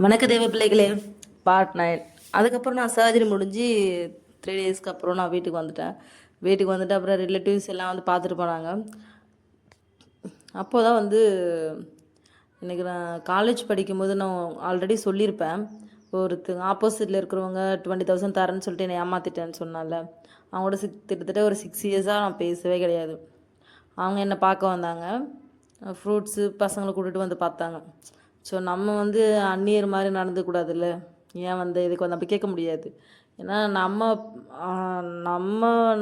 வணக்க தேவ பிள்ளைகளே, பார்ட் 9. அதுக்கப்புறம் நான் சர்ஜரி முடிஞ்சு 3 டேஸ்க்கு அப்புறம் நான் வீட்டுக்கு வந்துட்டேன். அப்புறம் ரிலேட்டிவ்ஸ் எல்லாம் வந்து பார்த்துட்டு போனாங்க. அப்போ தான் வந்து எனக்கு நான் காலேஜ் படிக்கும்போது நான் ஆல்ரெடி சொல்லியிருப்பேன். ஒருத்தங்க ஆப்போசிட்டில் இருக்கிறவங்க 20,000 தரேன்னு சொல்லிட்டு என்னை ஏமாற்றிட்டேன்னு சொன்னால, அவங்களோட கிட்டத்தட்ட ஒரு 6 இயர்ஸாக நான் பேசவே கிடையாது. அவங்க என்னை பார்க்க வந்தாங்க, ஃப்ரூட்ஸு பசங்களை கூட்டிகிட்டு வந்து பார்த்தாங்க. ஸோ நம்ம வந்து அந்நியர் மாதிரி நடந்துக்கூடாதுல்ல. ஏன் வந்து இதுக்கு வந்து அப்படி கேட்க முடியாது. ஏன்னா நம்ம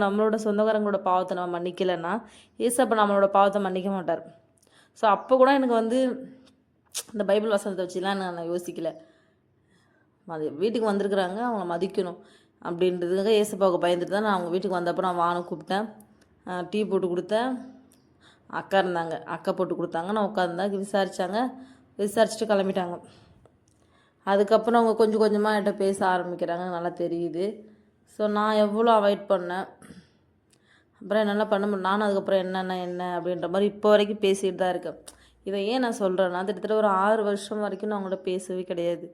நம்மளோட சொந்தக்காரங்களோட பாவத்தை நம்ம மன்னிக்கலைன்னா ஏசப்பா நம்மளோட பாவத்தை மன்னிக்க மாட்டார். ஸோ அப்போ கூட எனக்கு வந்து இந்த பைபிள் வசனத்தை வச்சுலாம் நான் யோசிக்கலை. வீட்டுக்கு வந்திருக்குறாங்க, அவங்க மதிக்கணும் அப்படின்றதுக்காக ஏசப்பாவுக்கு பயந்துட்டு தான் நான் அவங்க வீட்டுக்கு வந்தப்போ நான் வானை கூப்பிட்டேன், டீ போட்டு கொடுத்தேன். அக்கா இருந்தாங்க, அக்கா போட்டு கொடுத்தாங்க. நான் உட்காந்துதான் விசாரிச்சுட்டு கிளம்பிட்டாங்க. அதுக்கப்புறம் அவங்க கொஞ்சம் கொஞ்சமாக என்கிட்ட பேச ஆரம்பிக்கிறாங்க, நல்லா தெரியுது. ஸோ நான் எவ்வளோ அவாய்ட் பண்ணேன், அப்புறம் என்னால் பண்ண முடியும். நானும் அதுக்கப்புறம் என்ன அப்படின்ற மாதிரி இப்போ வரைக்கும் பேசிகிட்டு தான் இருக்கேன். இதை ஏன் நான் சொல்கிறேன்னா, கிட்டத்தட்ட ஒரு 6 வருஷம் வரைக்கும் நான் அவங்கள்ட்ட பேசவே கிடையாது.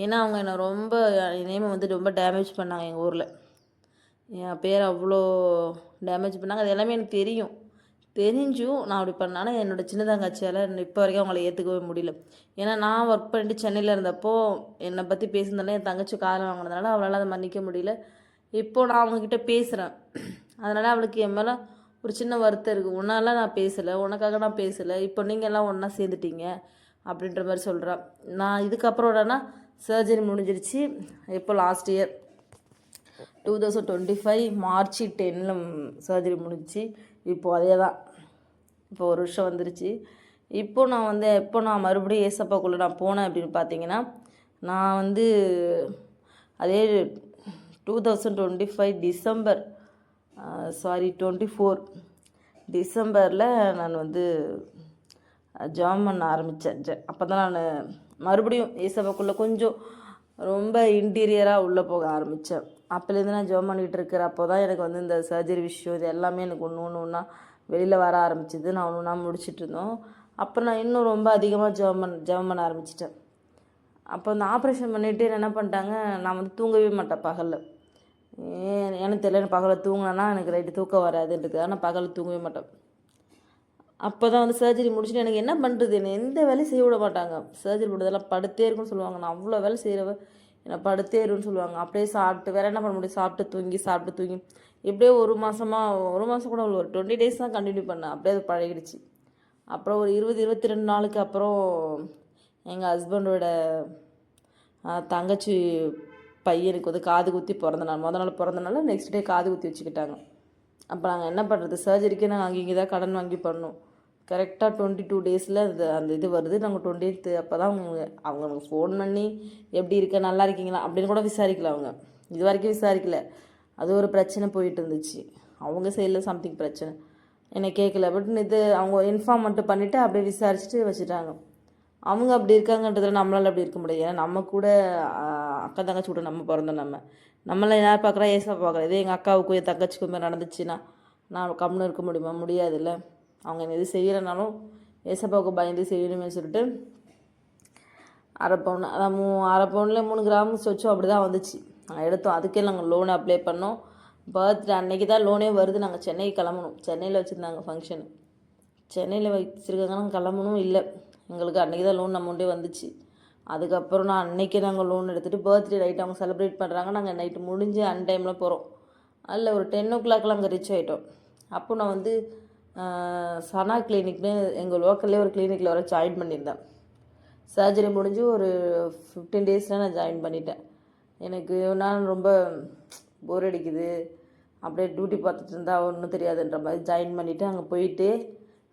ஏன்னா அவங்க என்னை ரொம்ப நேமை வந்து ரொம்ப டேமேஜ் பண்ணாங்க. எங்கள் ஊரில் என் பேர் அவ்வளோ டேமேஜ் பண்ணாங்க. அது எல்லாமே எனக்கு தெரிஞ்சும் நான் அப்படி பண்ணேன். ஆனால் என்னோடய சின்ன தங்கச்சியால் இப்போ வரைக்கும் அவங்கள ஏற்றுக்கவே முடியல. ஏன்னா நான் ஒர்க் பண்ணிட்டு சென்னையில் இருந்தப்போ என்னை பற்றி பேசுனதால என் தங்கச்சி காலம் வாங்கினதுனால அவளால் அதை மன்னிக்க முடியல. இப்போது நான் அவங்கக்கிட்ட பேசுகிறேன், அதனால் அவளுக்கு என் மேலே ஒரு சின்ன வருத்தம் இருக்குது. உன்னால நான் பேசலை, உனக்காக நான் பேசலை, இப்போ நீங்கள் எல்லாம் ஒன்றா சேர்ந்துட்டீங்க அப்படின்ற மாதிரி சொல்கிறேன். நான் இதுக்கப்புறம் என்னன்னா சர்ஜரி முடிஞ்சிருச்சு. இப்போ லாஸ்ட் இயர் 2025 March 10 சர்ஜரி முடிஞ்சிச்சு. இப்போது அதே தான், இப்போ ஒரு வருஷம் வந்துருச்சு. எப்போ நான் மறுபடியும் ஏசப்பாக்குள்ளே நான் போனேன் அப்படின்னு பார்த்தீங்கன்னா, நான் வந்து அதே 2025 டிசம்பர் 24 டிசம்பரில் நான் வந்து ஜாம் பண்ண ஆரம்பித்தேன். அப்போ தான் நான் மறுபடியும் ஏசப்பாக்குள்ளே கொஞ்சம் ரொம்ப இன்டீரியராக உள்ளே போக ஆரம்பித்தேன். அப்போலேருந்து நான் ஜெபம் பண்ணிகிட்டு இருக்கிற அப்போ தான் எனக்கு வந்து இந்த சர்ஜரி விஷயம் இது எல்லாமே எனக்கு ஒன்று ஒன்றா வெளியில் வர ஆரம்பிச்சிது. நான் ஒன்று முடிச்சுட்டு இருந்தோம். அப்போ நான் இன்னும் ரொம்ப அதிகமாக ஜெபம் பண்ண ஆரம்பிச்சிட்டேன். அப்போ அந்த ஆப்ரேஷன் பண்ணிவிட்டு என்ன பண்ணிட்டாங்க, நான் வந்து தூங்கவே மாட்டேன் பகலில். எனக்கு தெரியல, பகலில் தூங்கினேன்னா எனக்கு ரைட்டு தூக்கம் வராதுன்றது, ஆனால் பகலில் தூங்கவே மாட்டேன். அப்போ தான் வந்து சர்ஜரி முடிச்சுட்டு எனக்கு என்ன பண்ணுறது, என்னை எந்த வேலையும் செய்ய விட மாட்டாங்க. சர்ஜரி பண்ணுறதெல்லாம் படுத்தே இருக்குன்னு சொல்லுவாங்க. நான் அவ்வளோ வேலை செய்கிறவ, என்னை படுத்தே இருன்னு சொல்லுவாங்க. அப்படியே சாப்பிட்டு வேறு என்ன பண்ண முடியும், சாப்பிட்டு தூங்கி எப்படியே ஒரு மாதம் கூட ஒரு 20 days தான் கண்டினியூ பண்ணேன். அப்படியே அது பழகிடுச்சு. அப்புறம் ஒரு 22 நாளுக்கு அப்புறம் எங்கள் ஹஸ்பண்டோட தங்கச்சி பையனுக்கு வந்து காது குத்தி பிறந்த நாள் நெக்ஸ்ட் டே காது குத்தி வச்சுக்கிட்டாங்க. அப்போ நாங்கள் என்ன பண்ணுறது, சர்ஜரிக்கே நாங்கள் இங்கே தான் கடன் வாங்கி பண்ணோம். கரெக்டாக 22 days அந்த இது வருது. நாங்கள் 20th அப்போ தான் அவங்க ஃபோன் பண்ணி எப்படி இருக்க, நல்லா இருக்கீங்களா அப்படின்னு கூட விசாரிக்கல. அவங்க இது வரைக்கும் விசாரிக்கல. அது ஒரு பிரச்சனை போயிட்டு இருந்துச்சு, அவங்க சைடில் சம்திங் பிரச்சனை, என்னை கேட்கல. பட் இது அவங்க இன்ஃபார்ம் மட்டும் பண்ணிவிட்டு அப்படியே விசாரிச்சுட்டு வச்சுட்டாங்க. அவங்க அப்படி இருக்காங்கன்றதில் நம்மளால் அப்படி இருக்க முடியாது. ஏன்னா நம்ம கூட அக்கா தங்கச்சி கூட நம்ம பிறந்தோம். நம்மளை யார் பார்க்குறா, ஏசப்பா பார்க்குறா. இதே எங்கள் அக்காவுக்கும் என் தங்கச்சிக்கும் மாதிரி நடந்துச்சுன்னா நான் கம்முன்னு இருக்க முடியாதுல்ல. அவங்க என்ன எது செய்யலைனாலும் ஏசப்பாவுக்கு பயந்து செய்யணுமே சொல்லிட்டு அரை பவுனில் 3 கிராம்ஸ் வச்சோம். அப்படி தான் வந்துச்சு. நாங்கள் எடுத்தோம். அதுக்கே நாங்கள் லோனை அப்ளை பண்ணோம். பர்த்டே அன்னைக்கு தான் லோனே வருது. நாங்கள் சென்னைக்கு கிளம்பணும். சென்னையில் வச்சுருந்தாங்க ஃபங்க்ஷனு, சென்னையில் வச்சுருக்காங்க. நாங்கள் கிளம்பணும் இல்லை, எங்களுக்கு அன்றைக்கி தான் லோன் அமௌண்ட்டே வந்துச்சு. அதுக்கப்புறம் நான் அன்றைக்கே நாங்கள் லோன் எடுத்துகிட்டு பர்த்டே நைட் அவங்க செலிப்ரேட் பண்ணுறாங்க. நாங்கள் நைட்டு முடிஞ்சு அன்டைமில் போகிறோம். அதில் ஒரு 10 o'clock அங்கே ரீச் ஆகிட்டோம். அப்போ நான் வந்து சனா கிளினிக்னு எங்கள் லோக்கல்லே ஒரு கிளினிக்கில் வர ஜாயின் பண்ணியிருந்தேன். சர்ஜரி முடிஞ்சு ஒரு 15 days நான் ஜாயின் பண்ணிட்டேன். எனக்கு நான் ரொம்ப போர் அடிக்குது, அப்படியே டியூட்டி பார்த்துட்டு இருந்தால் ஒன்றும் தெரியாதுன்ற மாதிரி ஜாயின் பண்ணிவிட்டு அங்கே போயிட்டு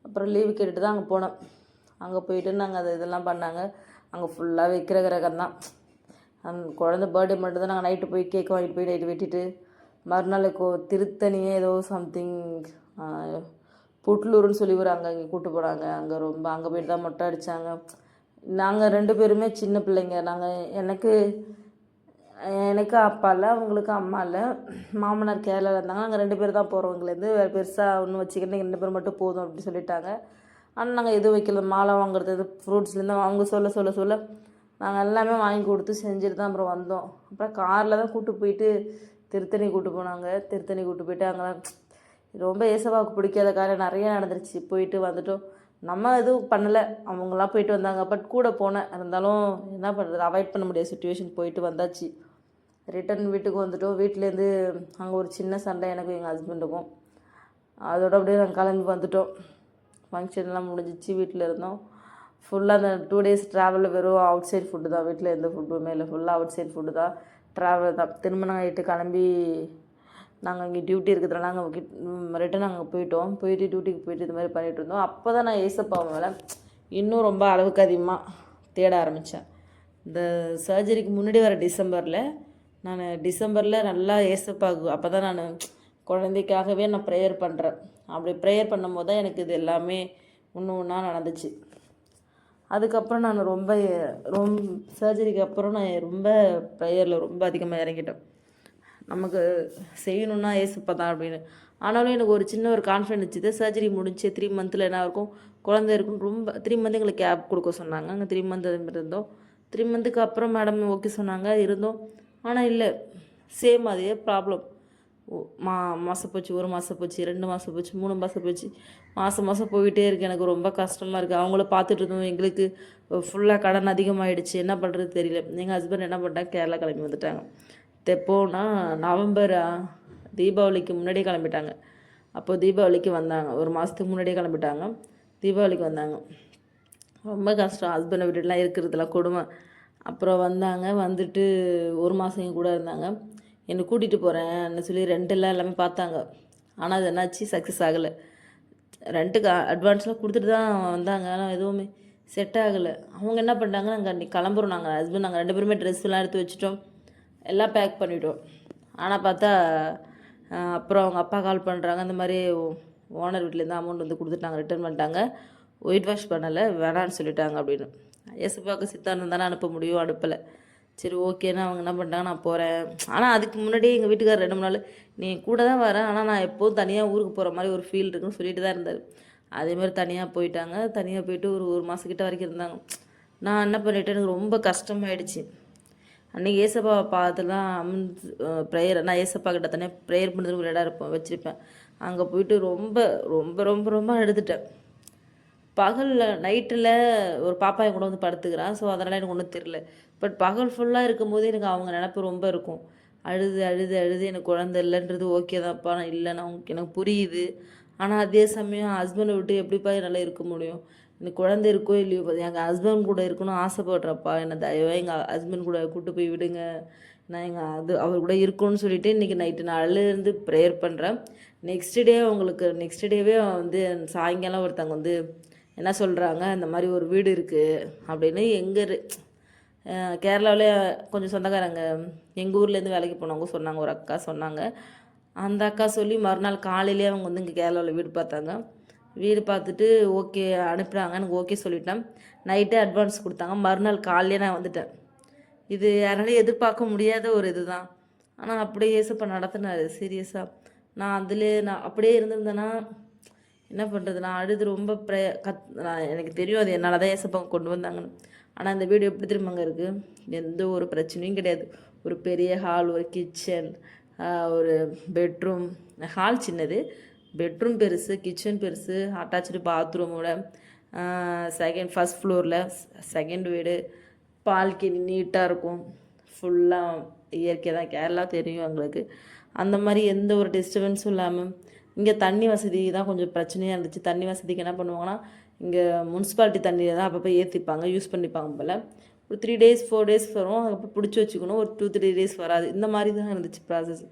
அப்புறம் லீவு கேட்டுட்டு தான் அங்கே போனேன். அங்கே போயிட்டு நாங்கள் இதெல்லாம் பண்ணாங்க. அங்கே ஃபுல்லாக வைக்கிற கிரகம் தான். அந்த குழந்த பர்த்டே மட்டும் தான் நாங்கள் நைட்டு போய் கேக் வாங்கிட்டு போய் நைட்டு வெட்டிட்டு மறுநாள் திருத்தணியே ஏதோ சம்திங் புட்லூர்னு சொல்லி ஒரு அங்கே கூப்பிட்டு போனாங்க. அங்கே போயிட்டு தான் மொட்டை அடித்தாங்க. நாங்கள் 2 பேருமே சின்ன பிள்ளைங்க. எனக்கு அப்பா இல்லை, அவங்களுக்கு அம்மா இல்லை. மாமனார் கேரளாவில் இருந்தாங்க. நாங்கள் 2 பேர் தான் போகிறவங்களேருந்து வேறு பெருசாக ஒன்றும் வச்சுக்கிட்டு 2 பேர் மட்டும் போதும் அப்படின்னு சொல்லிட்டாங்க. ஆனால் நாங்கள் எதுவும் வைக்கல. மாலை வாங்குறது, ஃப்ரூட்ஸ்லேருந்து அவங்க சொல்ல நாங்கள் எல்லாமே வாங்கி கொடுத்து செஞ்சுட்டு தான் அப்புறம் வந்தோம். அப்புறம் காரில் தான் கூப்பிட்டு போயிட்டு திருத்தணி கூப்பிட்டு போனாங்க. திருத்தணி கூப்பிட்டு போயிட்டு அங்கெல்லாம் ரொம்ப ஏசப்பாவுக்கு பிடிக்காத காரியம் நிறையா நடந்துருச்சு. போயிட்டு வந்துட்டோம். நம்ம எதுவும் பண்ணலை, அவங்களாம் போயிட்டு வந்தாங்க. பட் கூட போனேன், இருந்தாலும் என்ன பண்ணுறது, அவாய்ட் பண்ண முடியாத சுச்சுவேஷன். போயிட்டு வந்தாச்சு. ரிட்டன் வீட்டுக்கு வந்துட்டோம். வீட்டிலேருந்து அங்கே ஒரு சின்ன சண்டை எனக்கும் எங்கள் ஹஸ்பண்டுக்கும். அதோட அப்படியே நாங்கள் கிளம்பி வந்துட்டோம். ஃபங்க்ஷன்லாம் முடிஞ்சிச்சு. வீட்டில் இருந்தோம். ஃபுல்லாக அந்த 2 days ட்ராவலில் வெறும் அவுட் சைட் ஃபுட்டு தான். வீட்டில் எந்த ஃபுட்டுமே இல்லை, ஃபுல்லாக அவுட் சைட் ஃபுட்டு தான். ட்ராவல் தான். திரும்ப நைட்டு கிளம்பி நாங்கள் இங்கே டியூட்டி இருக்கிறதுனால நாங்கள் ரிட்டன் அங்கே போயிட்டோம். போயிட்டு டியூட்டிக்கு போயிட்டு இது மாதிரி பண்ணிகிட்டு இருந்தோம். அப்போ தான் நான் ஏசப்பா மேலே இன்னும் ரொம்ப அளவுக்கு அதிகமாக தேட ஆரம்பித்தேன். இந்த சர்ஜரிக்கு முன்னாடி வர டிசம்பரில் நல்லா ஏசப்பாக்கு அப்போ தான் நான் குழந்தைக்காகவே நான் ப்ரேயர் பண்ணுறேன். அப்படி ப்ரேயர் பண்ணும்போது தான் எனக்கு இது எல்லாமே ஒன்று ஒன்றா நடந்துச்சு. அதுக்கப்புறம் நான் ரொம்ப சர்ஜரிக்கு அப்புறம் நான் ரொம்ப ப்ரேயரில் ரொம்ப அதிகமாக இறங்கிட்டேன். நமக்கு செய்யணுன்னா ஏசப்பா தான் அப்படின்னு. ஆனாலும் எனக்கு ஒரு சின்ன ஒரு கான்ஃபிடென்ட் இருந்துச்சு. சர்ஜரி முடிஞ்சு 3 months என்ன இருக்கும், குழந்தை இருக்குன்னு ரொம்ப 3 months எங்களுக்கு கேப் கொடுக்க சொன்னாங்க. அங்கே 3 months இருந்தோம். 3 months அப்புறம் மேடம் ஓகே சொன்னாங்க, இருந்தோம். ஆனால் இல்லை, சேம் அதே ப்ராப்ளம். மாதம் போச்சு, 1 மாதம் போச்சு, 2 மாதம் போச்சு, 3 மாதம் போச்சு, மாதம் போயிட்டே இருக்குது. எனக்கு ரொம்ப கஷ்டமாக இருக்குது. அவங்கள பார்த்துட்டு இருந்தோம். எங்களுக்கு ஃபுல்லாக கடன் அதிகமாகிடுச்சு. என்ன பண்ணுறது தெரியல. எங்கள் ஹஸ்பண்ட் என்ன பண்ணிட்டாங்க, கேரளா கிளம்பி வந்துட்டாங்க. எப்போனா நவம்பர் தீபாவளிக்கு முன்னாடியே கிளம்பிட்டாங்க. அப்போது தீபாவளிக்கு வந்தாங்க. 1 மாதத்துக்கு முன்னாடியே கிளம்பிட்டாங்க. தீபாவளிக்கு வந்தாங்க. ரொம்ப கஷ்டம். ஹஸ்பண்டை விட்டுட்டுலாம் இருக்கிறதுலாம் கொடுமை. அப்புறம் வந்தாங்க. வந்துட்டு 1 மாதம் என் கூட இருந்தாங்க. என்னை கூட்டிகிட்டு போகிறேன்னு சொல்லி ரெண்டெல்லாம் எல்லாமே பார்த்தாங்க. ஆனால் அது என்னாச்சு, சக்ஸஸ் ஆகலை. ரெண்ட்டுக்கு அட்வான்ஸ்லாம் கொடுத்துட்டு தான் வந்தாங்க. ஆனால் எதுவுமே செட் ஆகலை. அவங்க என்ன பண்ணிட்டாங்க, நாங்கள் அன்றைக்கி கிளம்புறோம். நாங்கள் ஹஸ்பண்ட் நாங்கள் 2 பேருமே ட்ரெஸ்லாம் எடுத்து வச்சுட்டோம், எல்லாம் பேக் பண்ணிவிட்டோம். ஆனால் பார்த்தா அப்புறம் அவங்க அப்பா கால் பண்ணுறாங்க, இந்த மாதிரி ஓனர் வீட்டிலேருந்து அமௌண்ட் வந்து கொடுத்துட்டாங்க, ரிட்டர்ன் பண்ணிட்டாங்க, ஒயிட் வாஷ் பண்ணலை, வேணான்னு சொல்லிட்டாங்க அப்படின்னு. ஏசப்பாவுக்கு சித்தாந்தம் தானே அனுப்ப முடியும், அனுப்பலை. சரி ஓகேன்னா அவங்க என்ன பண்ணிட்டாங்க, நான் போகிறேன். ஆனால் அதுக்கு முன்னாடியே எங்கள் வீட்டுக்காரர் 2 3 நாள் நீ கூட தான் வரேன், ஆனால் நான் எப்போதும் தனியாக ஊருக்கு போகிற மாதிரி ஒரு ஃபீல் இருக்குன்னு சொல்லிட்டு தான் இருந்தார். அதேமாதிரி தனியாக போயிட்டாங்க. தனியாக போயிட்டு ஒரு மாதம் கிட்ட வரைக்கும் இருந்தாங்க. நான் என்ன பண்ணிட்டேன், எனக்கு ரொம்ப கஷ்டமாயிடுச்சு. அன்றைக்கி ஏசப்பாவை பார்த்துலாம் ப்ரேயர், நான் ஏசப்பா கிட்ட தனியாக ப்ரேயர் பண்ணுறதுக்கு ஒரு இடம் வச்சுருப்பேன். அங்கே போயிட்டு ரொம்ப ரொம்ப ரொம்ப ரொம்ப அழுதுட்டேன். பகலில் நைட்டில் ஒரு பாப்பாயை கூட வந்து படுத்துக்கிறான். ஸோ அதனால் எனக்கு ஒன்றும் தெரில. பட் பகல் ஃபுல்லாக இருக்கும்போது எனக்கு அவங்க நினப்பு ரொம்ப இருக்கும். அழுது அழுது அழுது எனக்கு குழந்தை இல்லைன்றது ஓகே தான்ப்பா, நான் இல்லைன்னா எனக்கு புரியுது. ஆனால் அதே சமயம் ஹஸ்பண்டை விட்டு எப்படிப்பா என்னால் இருக்க முடியும், எனக்கு குழந்தை இருக்கோ இல்லையோ, எங்கள் ஹஸ்பண்ட் கூட இருக்கணும்னு ஆசைப்படுறப்பா, என்னை தயவாக எங்கள் ஹஸ்பண்ட் கூட கூப்பிட்டு போய் விடுங்க, நான் அவர் கூட இருக்கணும்னு சொல்லிவிட்டு இன்றைக்கி நைட்டு நான் அழுந்து ப்ரேயர் பண்ணுறேன். நெக்ஸ்ட் டேவே வந்து சாயங்காலம் ஒருத்தவங்க வந்து என்ன சொல்கிறாங்க, இந்த மாதிரி ஒரு வீடு இருக்குது அப்படின்னு. கேரளாவிலே கொஞ்சம் சொந்தக்காரங்க எங்கள் ஊர்லேருந்து வேலைக்கு போனவங்க சொன்னாங்க, ஒரு அக்கா சொன்னாங்க. அந்த அக்கா சொல்லி மறுநாள் காலையிலே அவங்க வந்து இங்கே கேரளாவில் வீடு பார்த்தாங்க. வீடு பார்த்துட்டு ஓகே அனுப்புகிறாங்க. எனக்கு ஓகே சொல்லிட்டேன். நைட்டே அட்வான்ஸ் கொடுத்தாங்க. மறுநாள் காலையிலே நான் வந்துட்டேன். இது யாராலையும் எதிர்பார்க்க முடியாத ஒரு இது தான். ஆனால் அப்படியே ஏசப்பா நடத்தினார் சீரியஸாக. நான் அப்படியே இருந்திருந்தேன்னா என்ன பண்ணுறது, நான் அழுது ரொம்ப எனக்கு தெரியும் அது என்னால் தான் ஏசப்பா கொண்டு வந்தாங்கன்னு. ஆனால் அந்த வீடு எப்படி திரும்பங்க இருக்குது, எந்த ஒரு பிரச்சனையும் கிடையாது. ஒரு பெரிய ஹால், ஒரு கிச்சன், ஒரு பெட்ரூம். ஹால் சின்னது, பெட்ரூம் பெருசு, கிச்சன் பெருசு, அட்டாச்சு பாத்ரூமோட ஃபஸ்ட் ஃப்ளோரில் செகண்ட் வீடு, பால்கனி நீட்டாக இருக்கும். ஃபுல்லாக இயற்கை தான். கேரளா தெரியும் எங்களுக்கு. அந்த மாதிரி எந்த ஒரு டிஸ்டர்பன்ஸும் இல்லாமல். இங்கே தண்ணி வசதி தான் கொஞ்சம் பிரச்சனையாக இருந்துச்சு. தண்ணி வசதிக்கு என்ன பண்ணுவாங்கன்னா, இங்கே முனிசிபாலிட்டி தண்ணியை தான் அப்பப்போ ஏற்றிப்பாங்க, யூஸ் பண்ணிப்பாங்க போல். ஒரு 3 days 4 days வரும், அதுக்கப்புறம் பிடிச்சி வச்சுக்கணும். ஒரு 2-3 days வராது. இந்த மாதிரி தான் இருந்துச்சு ப்ராசஸ்.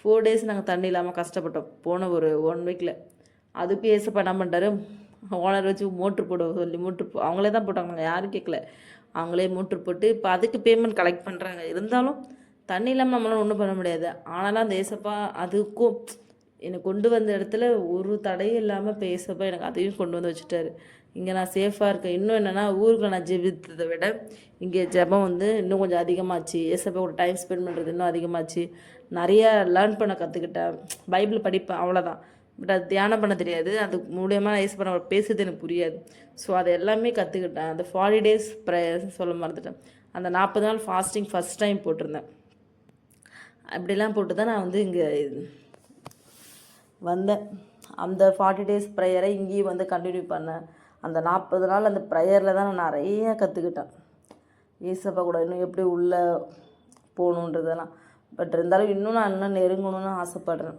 4 days நாங்கள் தண்ணி இல்லாமல் கஷ்டப்பட்டோம் போன ஒரு 1 weekல. அதுக்கும் ஏசப்பா என்ன பண்ணிட்டாரு, ஓனர் வச்சு மோட்ரு போட சொல்லி அவங்களே தான் போட்டாங்க, நாங்கள் யாரும் கேட்கல. அவங்களே மோட்ரு போட்டு இப்போ அதுக்கு பேமெண்ட் கலெக்ட் பண்ணுறாங்க. இருந்தாலும் தண்ணி இல்லாமல் நம்மளால் ஒன்றும் பண்ண முடியாது. ஆனாலும் அந்த ஏசப்பா அதுக்கும் என்னை கொண்டு வந்த இடத்துல ஒரு தடையும் இல்லாமல் இப்போ ஏசப்பா எனக்கு அதையும் கொண்டு வந்து வச்சுட்டாரு. இங்கே நான் சேஃபாக இருக்கேன். இன்னும் என்னென்னா, ஊருக்கு நான் ஜெபித்ததை விட இங்கே ஜெபம் வந்து இன்னும் கொஞ்சம் அதிகமாச்சு. ஏசப்பா கூட டைம் ஸ்பெண்ட் பண்ணுறது இன்னும் அதிகமாச்சு. நிறையா லேர்ன் பண்ண கற்றுக்கிட்டேன். பைபிள் படிப்பேன், அவ்வளோதான். பட் அது தியானம் பண்ண தெரியாது. அது மூலியமாக நான் பண்ண பேசுறது எனக்கு புரியாது. ஸோ அது எல்லாமே கற்றுக்கிட்டேன். அந்த 40 டேஸ் ப்ரேயர்ஸ் சொல்ல மறந்துட்டேன். அந்த 40 நாள் ஃபாஸ்டிங் ஃபஸ்ட் டைம் போட்டிருந்தேன். அப்படிலாம் போட்டு தான் நான் வந்து இங்கே வந்தேன். அந்த 40 டேஸ் ப்ரேயரை இங்கேயும் வந்து கண்டினியூ பண்ணேன். அந்த 40 நாள் அந்த ப்ரேயரில் தான் நான் நிறைய கற்றுக்கிட்டேன். ஏசப்பா கூட இன்னும் எப்படி உள்ளே போகணுன்றதெல்லாம். பட் இருந்தாலும் இன்னும் நான் இன்னும் நெருங்கணும்னு ஆசைப்பட்றேன்.